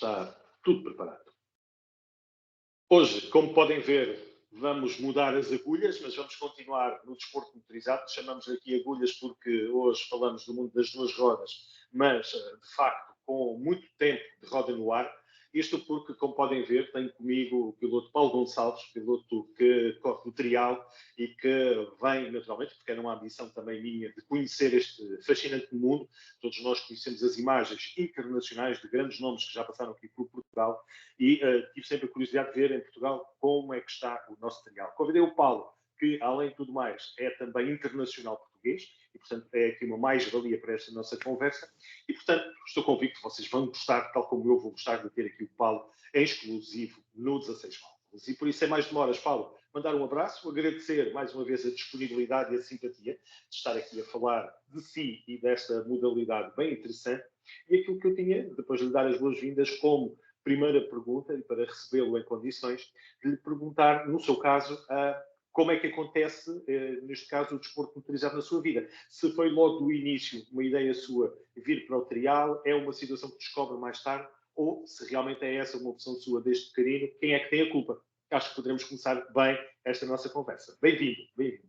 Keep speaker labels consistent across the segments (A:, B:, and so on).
A: Está tudo preparado. Hoje, como podem ver, vamos mudar as agulhas, mas vamos continuar no desporto motorizado. Chamamos aqui agulhas porque hoje falamos do mundo das duas rodas, mas, de facto, com muito tempo de roda no ar. Isto porque, como podem ver, tenho comigo o piloto Paulo Gonçalves, piloto que corre no trial e que vem, naturalmente, porque era uma ambição também minha, de conhecer este fascinante mundo. Todos nós conhecemos as imagens internacionais de grandes nomes que já passaram aqui por Portugal e tive sempre a curiosidade de ver em Portugal como é que está o nosso trial. Convidei o Paulo, que, além de tudo mais, é também internacional português e, portanto, é aqui uma mais-valia para esta nossa conversa. E, portanto, estou convicto que vocês vão gostar, tal como eu vou gostar de ter aqui o Paulo em exclusivo no 16 Válvulas. E por isso, sem mais demoras, Paulo, mandar um abraço, agradecer mais uma vez a disponibilidade e a simpatia de estar aqui a falar de si e desta modalidade bem interessante. E aquilo que eu tinha, depois de lhe dar as boas-vindas, como primeira pergunta, e para recebê-lo em condições, de lhe perguntar, no seu caso, como é que acontece, neste caso, o desporto motorizado na sua vida. Se foi logo do início uma ideia sua vir para o trial, é uma situação que descobre mais tarde, ou se realmente é essa uma opção sua desde pequenino, quem é que tem a culpa? Acho que poderemos começar bem esta nossa conversa. Bem-vindo,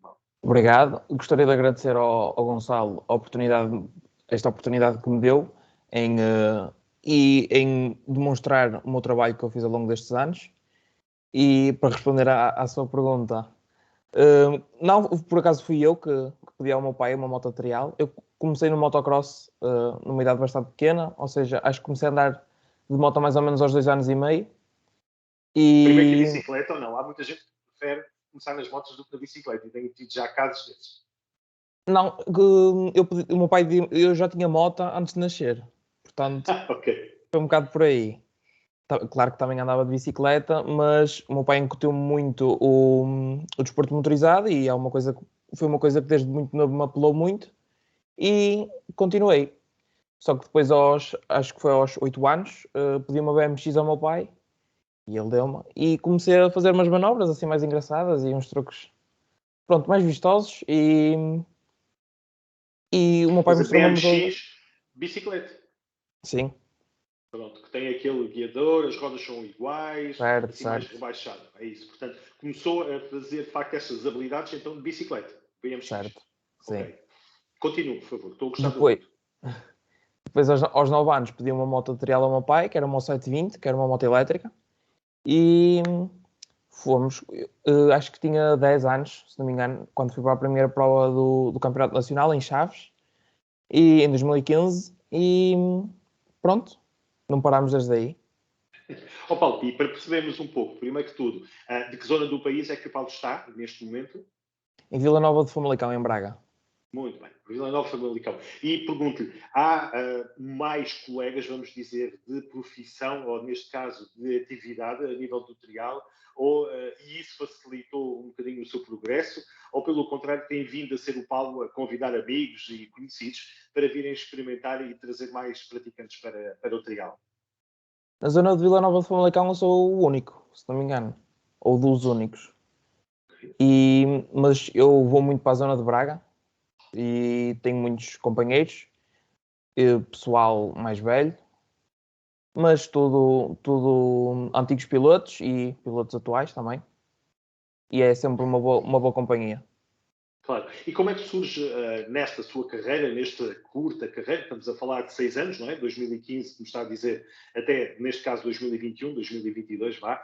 A: Paulo.
B: Obrigado. Gostaria de agradecer ao Gonçalo esta oportunidade que me deu em demonstrar o meu trabalho que eu fiz ao longo destes anos. E para responder à sua pergunta, não, por acaso fui eu que pedi ao meu pai uma moto trial. Eu comecei no motocross numa idade bastante pequena, ou seja, acho que comecei a andar de moto mais ou menos aos 2 anos e meio.
A: Primeiro que a bicicleta ou não? Há muita gente que prefere começar nas motos do que na bicicleta e tenho tido já casos desses.
B: Não, o meu pai, eu já tinha moto antes de nascer, portanto,
A: okay.
B: Foi um bocado por aí. Claro que também andava de bicicleta, mas o meu pai incutiu-me muito o desporto motorizado e foi uma coisa que desde muito novo me apelou muito e continuei. Só que depois, acho que foi aos 8 anos, pedi uma BMX ao meu pai e ele deu-me. E comecei a fazer umas manobras assim mais engraçadas e uns truques, pronto, mais vistosos e o meu pai mostrou-me...
A: BMX, bicicleta.
B: Sim.
A: Pronto, que tem aquele guiador, as rodas são iguais,
B: certo,
A: assim
B: certo.
A: mais rebaixado. É isso. Portanto, começou a fazer, de facto, estas habilidades, então, de bicicleta. BMX.
B: Certo, sim.
A: Ok. Continue, por favor. Estou a gostar
B: Depois, aos 9 anos, pedi uma moto de trial ao meu pai, que era uma 720, que era uma moto elétrica. E fomos, acho que tinha 10 anos, se não me engano, quando fui para a primeira prova do Campeonato Nacional, em Chaves, e em 2015, e pronto, não parámos desde aí.
A: Paulo, e para percebermos um pouco, primeiro que tudo, de que zona do país é que o Paulo está, neste momento?
B: Em Vila Nova de Famalicão, em Braga.
A: Muito bem, Vila Nova de Famalicão. E pergunto-lhe, há mais colegas, vamos dizer, de profissão, ou neste caso, de atividade a nível do trial, e isso facilitou um bocadinho o seu progresso, ou pelo contrário, tem vindo a ser o Paulo a convidar amigos e conhecidos para virem experimentar e trazer mais praticantes para o trial?
B: Na zona de Vila Nova de Famalicão eu sou o único, se não me engano, ou dos únicos. Mas eu vou muito para a zona de Braga e tenho muitos companheiros, pessoal mais velho, mas tudo antigos pilotos e pilotos atuais também. E é sempre uma boa companhia.
A: Claro. E como é que surge nesta sua carreira, nesta curta carreira, estamos a falar de 6 anos, não é? 2015, como está a dizer, até neste caso 2021, 2022, vá.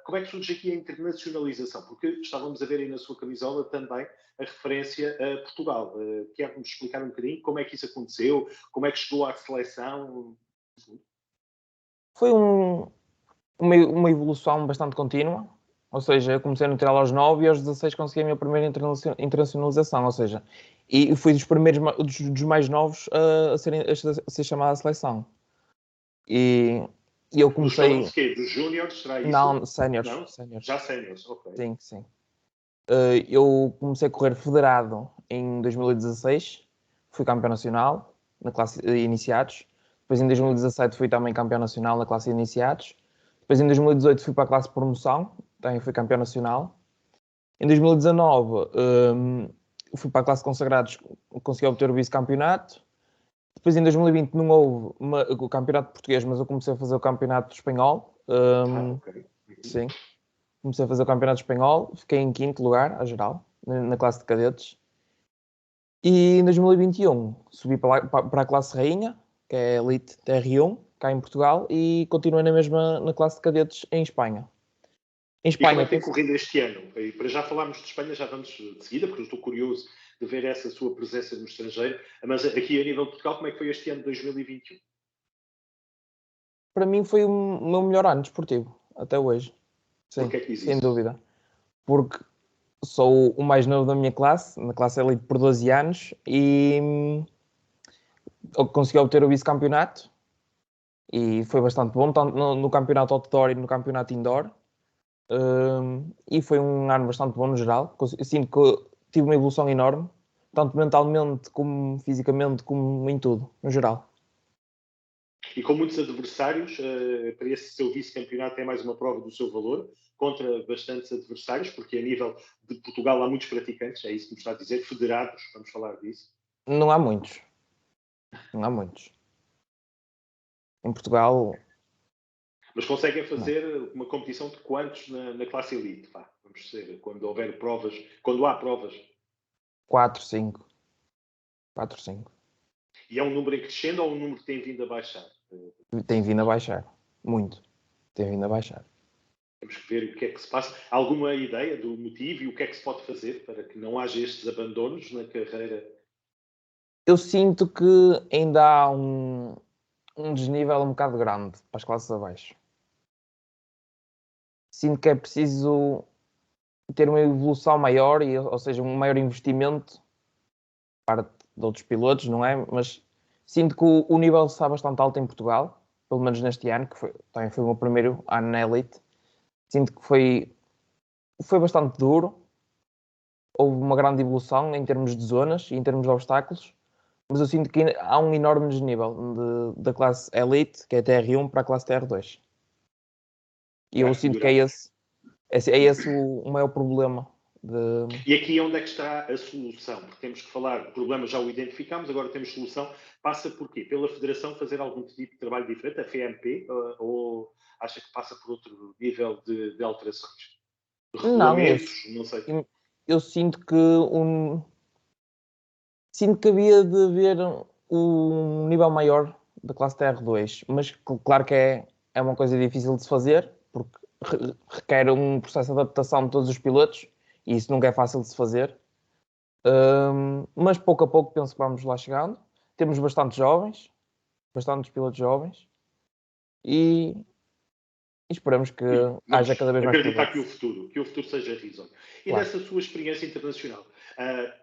A: Como é que surge aqui a internacionalização? Porque estávamos a ver aí na sua camisola também a referência a Portugal. Quer-nos explicar um bocadinho como é que isso aconteceu? Como é que chegou à seleção?
B: Foi uma evolução bastante contínua. Ou seja, eu comecei no trial aos 9 e aos 16 consegui a minha primeira internacionalização. Ou seja, e fui dos mais novos a ser chamado à seleção. E eu comecei...
A: Dos quê? Dos júniores, será isso?
B: Não, séniores.
A: Já séniores, ok.
B: Sim. Eu comecei a correr federado em 2016. Fui campeão nacional na classe iniciados. Depois em 2017 fui também campeão nacional na classe iniciados. Depois em 2018 fui para a classe promoção, também fui campeão nacional. Em 2019 fui para a classe consagrados, consegui obter o vice-campeonato. Depois em 2020 não houve o campeonato português, mas eu comecei a fazer o campeonato espanhol.
A: Ok.
B: Sim, comecei a fazer o campeonato espanhol, fiquei em 5º lugar, a geral, na classe de cadetes. E em 2021 subi para a classe rainha, que é a Elite TR1, cá em Portugal, e continuei na mesma na classe de cadetes em Espanha. Em
A: E como é
B: Espanha,
A: que tem corrido este ano? E para já falarmos de Espanha, já vamos de seguida, porque eu estou curioso de ver essa sua presença no estrangeiro. Mas aqui a nível de Portugal, como é que foi este ano de 2021?
B: para mim foi o meu melhor ano desportivo, até hoje. Sim,
A: Porquê é que diz
B: sem
A: isso?
B: dúvida. Porque sou o mais novo da minha classe, na classe Elite por 12 anos, e consegui obter o vice-campeonato. E foi bastante bom, tanto no campeonato outdoor e no campeonato indoor. E foi um ano bastante bom no geral. Eu sinto que tive uma evolução enorme, tanto mentalmente como fisicamente, como em tudo, no geral.
A: E com muitos adversários, para esse seu vice-campeonato é mais uma prova do seu valor, contra bastantes adversários, porque a nível de Portugal há muitos praticantes, é isso que me está a dizer, federados, vamos falar disso.
B: Não há muitos. Não há muitos. Em Portugal,
A: Mas conseguem
B: não.
A: fazer uma competição de quantos na classe elite? Vá, vamos ser, quando houver provas, quando há provas.
B: 4, 5. 4, 5.
A: E é um número em crescendo ou um número que tem vindo a baixar?
B: Tem vindo a baixar. Muito. Tem vindo a baixar.
A: Temos que ver o que é que se passa. Há alguma ideia do motivo e o que é que se pode fazer para que não haja estes abandonos na carreira?
B: Eu sinto que ainda há um desnível um bocado grande para as classes abaixo. Sinto que é preciso ter uma evolução maior, ou seja, um maior investimento parte de outros pilotos, não é? Mas sinto que o nível está bastante alto em Portugal, pelo menos neste ano, que também foi o meu primeiro ano na Elite. Sinto que foi bastante duro, houve uma grande evolução em termos de zonas e em termos de obstáculos, mas eu sinto que há um enorme desnível da classe Elite, que é a TR1, para a classe TR2. E eu
A: Terá que
B: sinto que é
A: melhorar.
B: esse o maior problema.
A: E aqui é onde é que está a solução? Porque temos que falar, o problema já o identificamos, agora temos solução. Passa por quê? Pela Federação fazer algum tipo de trabalho diferente, a FMP, ou acha que passa por outro nível de alterações? De
B: Não,
A: regulamentos, não sei.
B: eu sinto que havia de haver um nível maior da classe TR2, mas claro que é uma coisa difícil de se fazer, porque requer um processo de adaptação de todos os pilotos, e isso nunca é fácil de se fazer. Mas pouco a pouco penso que vamos lá chegando. Temos bastantes pilotos jovens, e esperamos que
A: E vamos
B: haja cada vez mais
A: acreditar
B: pilotos.
A: que o futuro seja risonho. E
B: Claro.
A: nessa sua experiência internacional,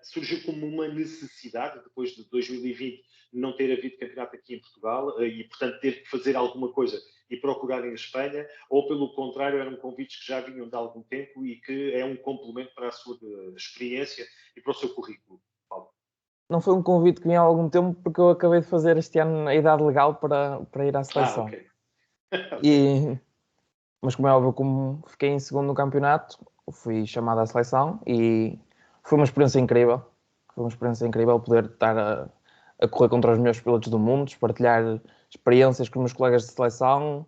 A: surgiu como uma necessidade, depois de 2020 não ter havido campeonato aqui em Portugal e, portanto, ter que fazer alguma coisa e procurar em Espanha, ou pelo contrário, eram convites que já vinham de algum tempo e que é um complemento para a sua experiência e para o seu currículo? Paulo.
B: Não foi um convite que vinha há algum tempo, porque eu acabei de fazer este ano a idade legal para ir à
A: Ok.
B: seleção.
A: Ok.
B: Mas como é óbvio, como fiquei em segundo no campeonato, fui chamado à seleção e foi uma experiência incrível. Foi uma experiência incrível poder estar a correr contra os melhores pilotos do mundo, partilhar experiências com os meus colegas de seleção.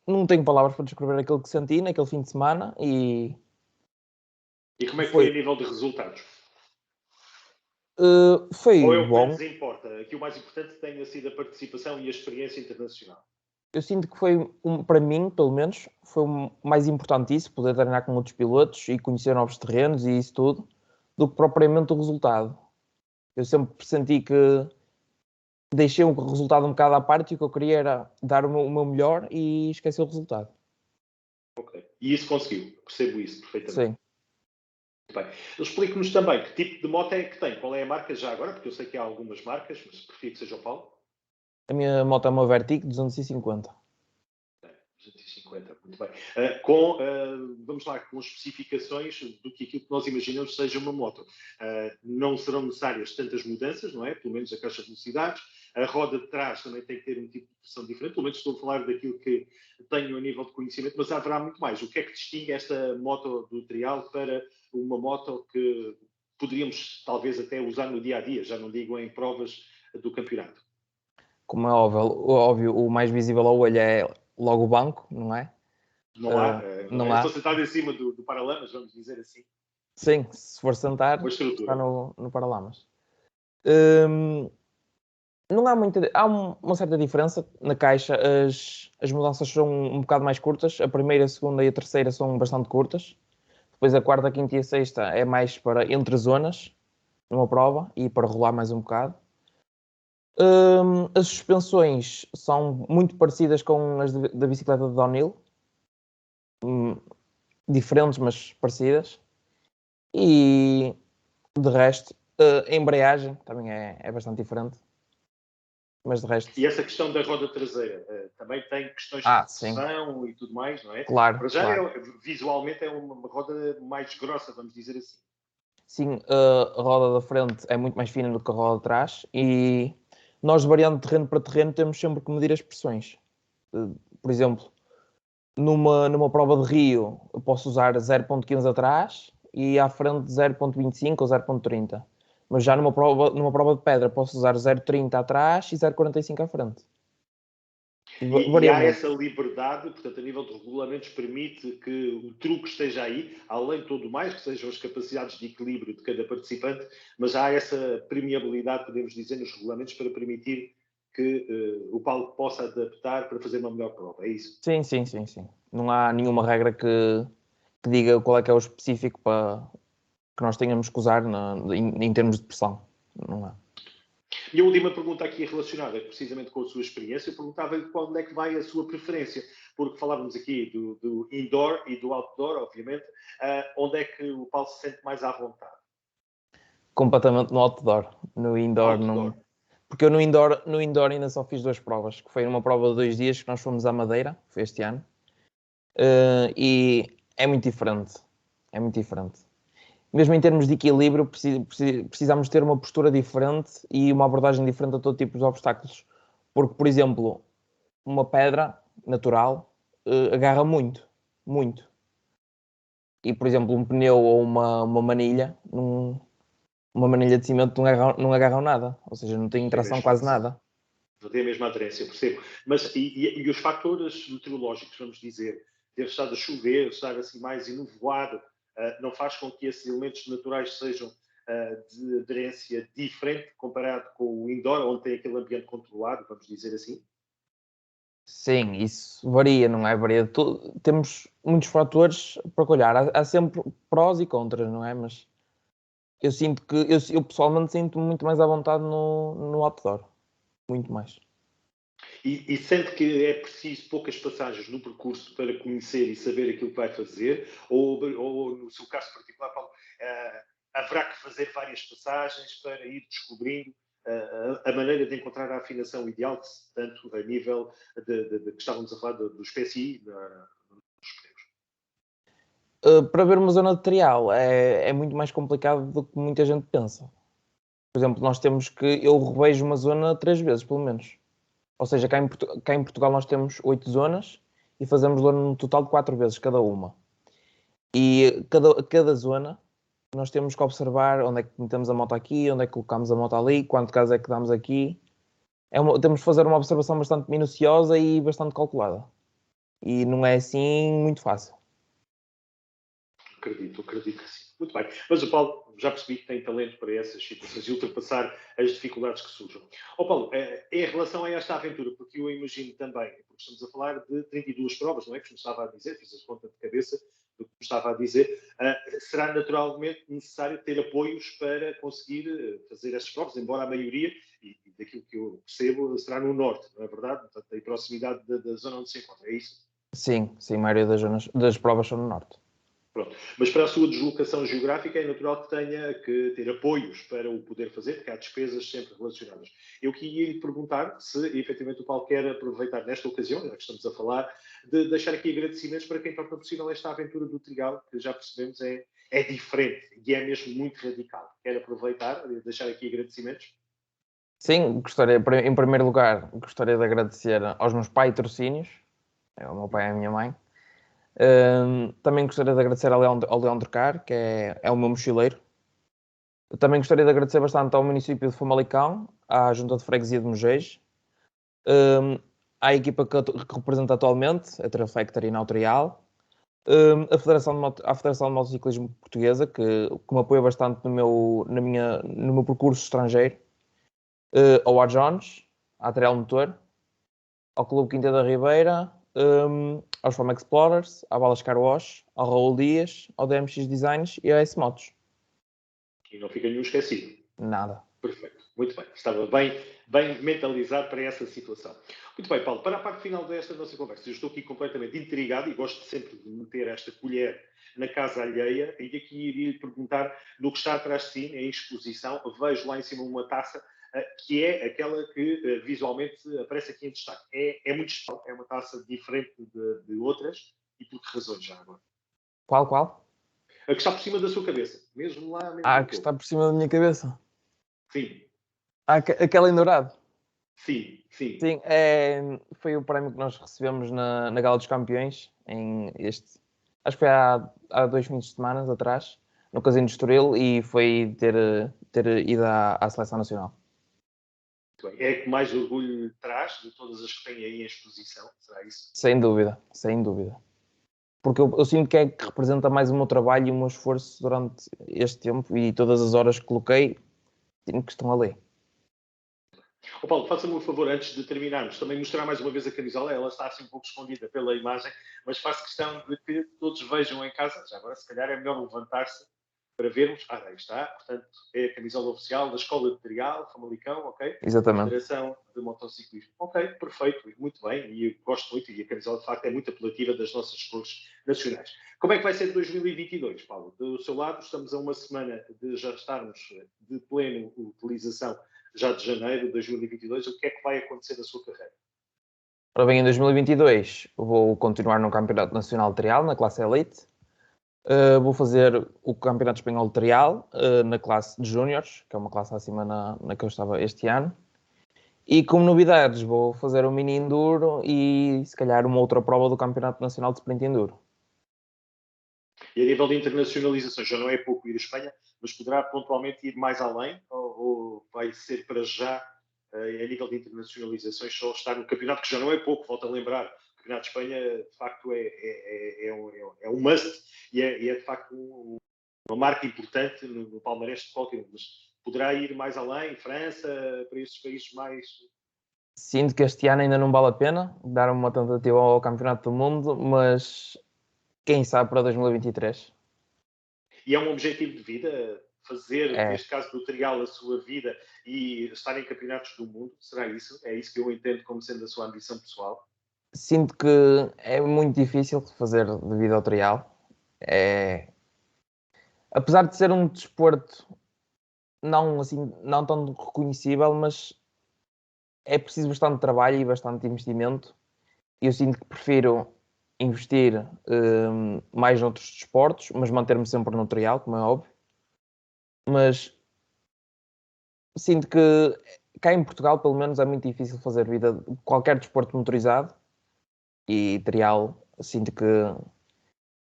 B: Não tenho palavras para descrever aquilo que senti naquele fim de semana
A: E como é que foi
B: foi,
A: a nível de resultados? Ou
B: foi
A: é o que
B: bom.
A: menos importa? Aqui o mais importante tenha sido a participação e a experiência internacional.
B: Eu sinto que foi, para mim, pelo menos, foi o mais importante isso, poder treinar com outros pilotos e conhecer novos terrenos e isso tudo, do que propriamente o resultado. Eu sempre senti que deixei o resultado um bocado à parte e o que eu queria era dar o meu melhor e esquecer o resultado.
A: Ok. E isso conseguiu, percebo isso perfeitamente.
B: Sim.
A: Muito bem. Explique-nos também que tipo de moto é que tem, qual é a marca já agora, porque eu sei que há algumas marcas, mas prefiro que seja o Paulo.
B: A minha moto é uma Vertigo 250.
A: 250, muito bem. Vamos lá, com especificações do que aquilo que nós imaginamos seja uma moto. Não serão necessárias tantas mudanças, não é? Pelo menos a caixa de velocidades. A roda de trás também tem que ter um tipo de pressão diferente, pelo menos estou a falar daquilo que tenho a nível de conhecimento, mas haverá muito mais. O que é que distingue esta moto do trial para uma moto que poderíamos talvez até usar no dia a dia, já não digo em provas do campeonato.
B: Como é óbvio, o mais visível ao olho é logo o banco, não é?
A: Não há,
B: não há.
A: Estou sentado em cima do paralamas, vamos dizer assim.
B: Sim, se for sentar, está no paralamas. Não há muita... Há uma certa diferença na caixa. As mudanças são um bocado mais curtas. A primeira, a segunda e a terceira são bastante curtas. Depois a quarta, a quinta e a sexta é mais para entre zonas, numa prova, e para rolar mais um bocado. As suspensões são muito parecidas com as da bicicleta de downhill. Diferentes, mas parecidas. E de resto, a embreagem também é bastante diferente. Mas de resto...
A: E essa questão da roda traseira também tem questões de pressão e tudo mais, não é?
B: Claro.
A: Para já, visualmente, é uma roda mais grossa, vamos dizer assim.
B: Sim, a roda da frente é muito mais fina do que a roda de trás e nós, variando de terreno para terreno, temos sempre que medir as pressões. Por exemplo, numa prova de Rio, eu posso usar 0.15 atrás e à frente 0.25 ou 0.30. Mas já numa prova de pedra, posso usar 0.30 atrás e 0.45 à frente.
A: E há essa liberdade, portanto, a nível de regulamentos, permite que o truque esteja aí, além de tudo mais, que sejam as capacidades de equilíbrio de cada participante, mas há essa permeabilidade, podemos dizer, nos regulamentos para permitir que o palco possa adaptar para fazer uma melhor prova, é isso?
B: Sim. Não há nenhuma regra que diga qual é que é o específico para que nós tenhamos que usar em termos de pressão. Não há.
A: E a última pergunta aqui relacionada precisamente com a sua experiência, eu perguntava-lhe quando é que vai a sua preferência, porque falávamos aqui do indoor e do outdoor, obviamente, onde é que o Paulo se sente mais à vontade?
B: Completamente no outdoor. No indoor não... Porque eu no indoor ainda só fiz 2 provas, que foi uma prova de 2 dias que nós fomos à Madeira, foi este ano, e é muito diferente. É muito diferente. Mesmo em termos de equilíbrio, precisamos ter uma postura diferente e uma abordagem diferente a todo tipo de obstáculos. Porque, por exemplo, uma pedra natural agarra muito, muito. E, por exemplo, um pneu ou uma manilha, uma manilha de cimento não agarram nada. Ou seja, não tem tração quase nada.
A: Não tem a mesma aderência, percebo. Mas e os fatores meteorológicos, vamos dizer, ter estado a chover, estar assim mais enevoado, não faz com que esses elementos naturais sejam de aderência diferente comparado com o indoor, onde tem aquele ambiente controlado, vamos dizer assim?
B: Sim, isso varia, não é? Varia de tudo. Temos muitos fatores para olhar. Há sempre prós e contras, não é? Mas eu sinto que eu pessoalmente sinto-me muito mais à vontade no outdoor. Muito mais.
A: E sente que é preciso poucas passagens no percurso para conhecer e saber aquilo que vai fazer? Ou no seu caso particular, Paulo, haverá que fazer várias passagens para ir descobrindo a maneira de encontrar a afinação ideal, tanto a nível de que estávamos a falar dos PSI nos pneus?
B: Para ver uma zona de trial é muito mais complicado do que muita gente pensa. Por exemplo, eu revejo uma zona 3 vezes, pelo menos. Ou seja, cá em Portugal nós temos 8 zonas e fazemos um total de 4 vezes cada uma. E cada zona nós temos que observar onde é que metemos a moto aqui, onde é que colocamos a moto ali, quanto gás é que damos aqui. Temos que fazer uma observação bastante minuciosa e bastante calculada. E não é assim muito fácil.
A: Acredito que sim. Muito bem. Mas o Paulo, já percebi que tem talento para essas situações e ultrapassar as dificuldades que surjam. Paulo, em relação a esta aventura, porque eu imagino também, porque estamos a falar de 32 provas, não é? Que me estava a dizer, fiz a conta de cabeça do que me estava a dizer, será naturalmente necessário ter apoios para conseguir fazer estas provas, embora a maioria, e daquilo que eu percebo, será no norte, não é verdade? Portanto, em proximidade da zona onde se encontra, é isso?
B: Sim, a maioria das provas são no norte.
A: Pronto. Mas para a sua deslocação geográfica é natural que tenha que ter apoios para o poder fazer, porque há despesas sempre relacionadas. Eu queria lhe perguntar se efetivamente o Paulo quer aproveitar nesta ocasião, já que estamos a falar, de deixar aqui agradecimentos para quem torna possível esta aventura do Trigal, que já percebemos é diferente e é mesmo muito radical. Quer aproveitar, deixar aqui agradecimentos?
B: Sim, em primeiro lugar, gostaria de agradecer aos meus patrocínios, o meu pai e a minha mãe. Também gostaria de agradecer ao Leandro Car, que é o meu mochileiro, Também gostaria de agradecer bastante ao município de Famalicão, à Junta de Freguesia de Mugés, à equipa que represento atualmente, a Trafactory Nautrial, à Federação de Motociclismo Portuguesa, que me apoia bastante no meu percurso estrangeiro, ao Jones, à Trail Motor, ao Clube Quinta da Ribeira, aos Fama Explorers, à Balas Car Wash, ao Raul Dias, ao DMX Designs e à S-Motos.
A: E não fica nenhum esquecido.
B: Nada.
A: Perfeito, muito bem. Estava bem mentalizado para essa situação. Muito bem, Paulo, para a parte final desta nossa conversa, eu estou aqui completamente intrigado e gosto sempre de meter esta colher na casa alheia, e aqui iria lhe perguntar no que está atrás de si, em exposição, vejo lá em cima uma taça que é aquela que visualmente aparece aqui em destaque. É muito especial, é uma taça diferente de outras, e por que razões já agora?
B: Qual?
A: A que está por cima da sua cabeça, mesmo lá, mesmo
B: Ah,
A: no
B: que
A: topo.
B: está por cima da minha cabeça.
A: Sim,
B: Aquela em dourado.
A: sim.
B: Sim, foi o prémio que nós recebemos na Gala dos Campeões, acho que foi há 2 fins de semana atrás, no Casino de Estoril, e foi ter ido à Seleção Nacional.
A: Muito bem. É a que mais orgulho lhe traz de todas as que tem aí em exposição? Será isso?
B: Sem dúvida. Porque eu sinto que é que representa mais o meu trabalho e o meu esforço durante este tempo, e todas as horas que coloquei, sinto que estão ali.
A: Ô Paulo, faça-me um favor, antes de terminarmos, também mostrar mais uma vez a camisola. Ela está assim um pouco escondida pela imagem, mas faço questão de que todos vejam em casa. Já agora, se calhar, é melhor levantar-se para vermos. Aí está. Portanto, é a camisola oficial da Escola de Trial, Famalicão, ok?
B: Exatamente.
A: Federação de Motociclismo. Ok, perfeito, muito bem. E eu gosto muito, e a camisola, de facto, é muito apelativa das nossas cores nacionais. Como é que vai ser 2022, Paulo? Do seu lado, estamos a uma semana de já estarmos de plena utilização já de janeiro de 2022, o que é que vai acontecer na sua carreira?
B: Ora bem, em 2022 vou continuar no Campeonato Nacional de Trial, na classe Elite. Vou fazer o Campeonato Espanhol de Trial, na classe de Júniores, que é uma classe acima na que eu estava este ano. E como novidades, vou fazer o Mini Enduro e se calhar uma outra prova do Campeonato Nacional de Sprint Enduro.
A: E a nível de internacionalização, já não é pouco ir à Espanha, mas poderá pontualmente ir mais além, ou vai ser para já, a nível de internacionalizações, só estar no campeonato, que já não é pouco, volto a lembrar, o Campeonato de Espanha, de facto, é um must, e é de facto uma marca importante no palmarés de qualquer um, mas poderá ir mais além, França, para esses países mais...
B: Sinto que este ano ainda não vale a pena dar uma tentativa ao Campeonato do Mundo, mas quem sabe para 2023.
A: E é um objetivo de vida fazer,
B: É.
A: neste caso do trial, a sua vida e estar em campeonatos do mundo? Será isso? É isso que eu entendo como sendo a sua ambição pessoal?
B: Sinto que é muito difícil de fazer devido ao trial. Apesar de ser um desporto não tão reconhecível, mas é preciso bastante trabalho e bastante investimento. Eu sinto que prefiro investir mais noutros desportos, mas manter-me sempre no trial, como é óbvio. Mas sinto que cá em Portugal, pelo menos, é muito difícil fazer vida de qualquer desporto motorizado, e trial sinto que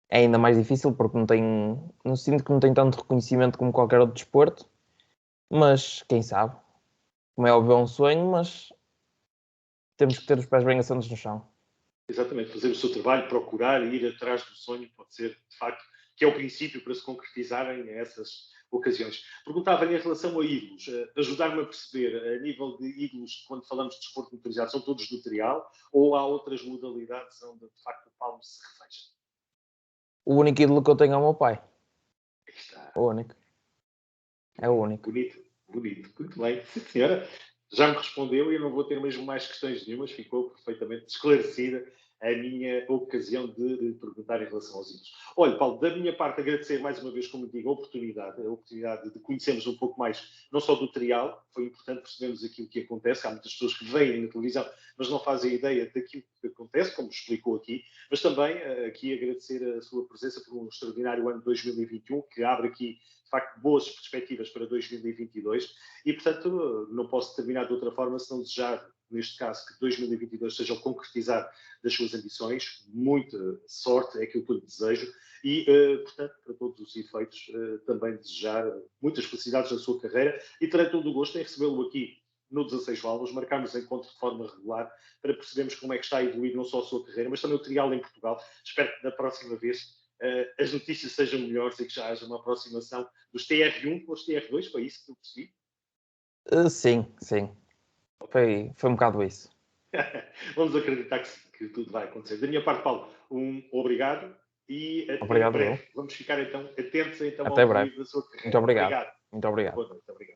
B: é ainda mais difícil porque não sinto que não tem tanto reconhecimento como qualquer outro desporto, mas quem sabe? Como é óbvio, é um sonho, mas temos que ter os pés bem assentos no chão.
A: Exatamente, fazer o seu trabalho, procurar ir atrás do sonho, pode ser, de facto, que é o princípio para se concretizarem essas ocasiões. Perguntava-lhe em relação a ídolos, ajudar-me a perceber, a nível de ídolos, quando falamos de desporto motorizado, são todos do trial ou há outras modalidades onde, de facto, o Paulo se reveja?
B: O único ídolo que eu tenho é o meu pai.
A: Aqui está.
B: O único. É o único.
A: Bonito. Muito bem. Sim, senhora. Já me respondeu e eu não vou ter mesmo mais questões nenhumas. Ficou perfeitamente esclarecida a minha ocasião de perguntar em relação aos ídolos. Olha, Paulo, da minha parte, agradecer mais uma vez, como digo, a oportunidade de conhecermos um pouco mais, não só do trial, foi importante percebermos aquilo que acontece. Há muitas pessoas que veem na televisão, mas não fazem ideia daquilo que acontece, como explicou aqui. Mas também aqui agradecer a sua presença por um extraordinário ano de 2021, que abre aqui de facto, boas perspectivas para 2022 e, portanto, não posso terminar de outra forma se não desejar neste caso, que 2022 seja o concretizar das suas ambições. Muita sorte é aquilo que eu lhe desejo e, portanto, para todos os efeitos, também desejar muitas felicidades na sua carreira e terei todo o gosto em recebê-lo aqui no 16 Válvulas, marcarmos encontros de forma regular para percebermos como é que está a evoluir não só a sua carreira, mas também o trial em Portugal. Espero que da próxima vez as notícias sejam melhores e que já haja uma aproximação dos TR1 com os TR2, foi isso que eu percebi?
B: Sim, sim. Foi um bocado isso.
A: Vamos acreditar que tudo vai acontecer. Da minha parte, Paulo, um obrigado e até
B: Obrigado, eu.
A: breve. Vamos ficar então atentos então, ao
B: Até breve.
A: evoluir da sua
B: Muito
A: carreira.
B: obrigado.
A: Obrigado.
B: Muito obrigado.
A: Boa noite. Obrigado.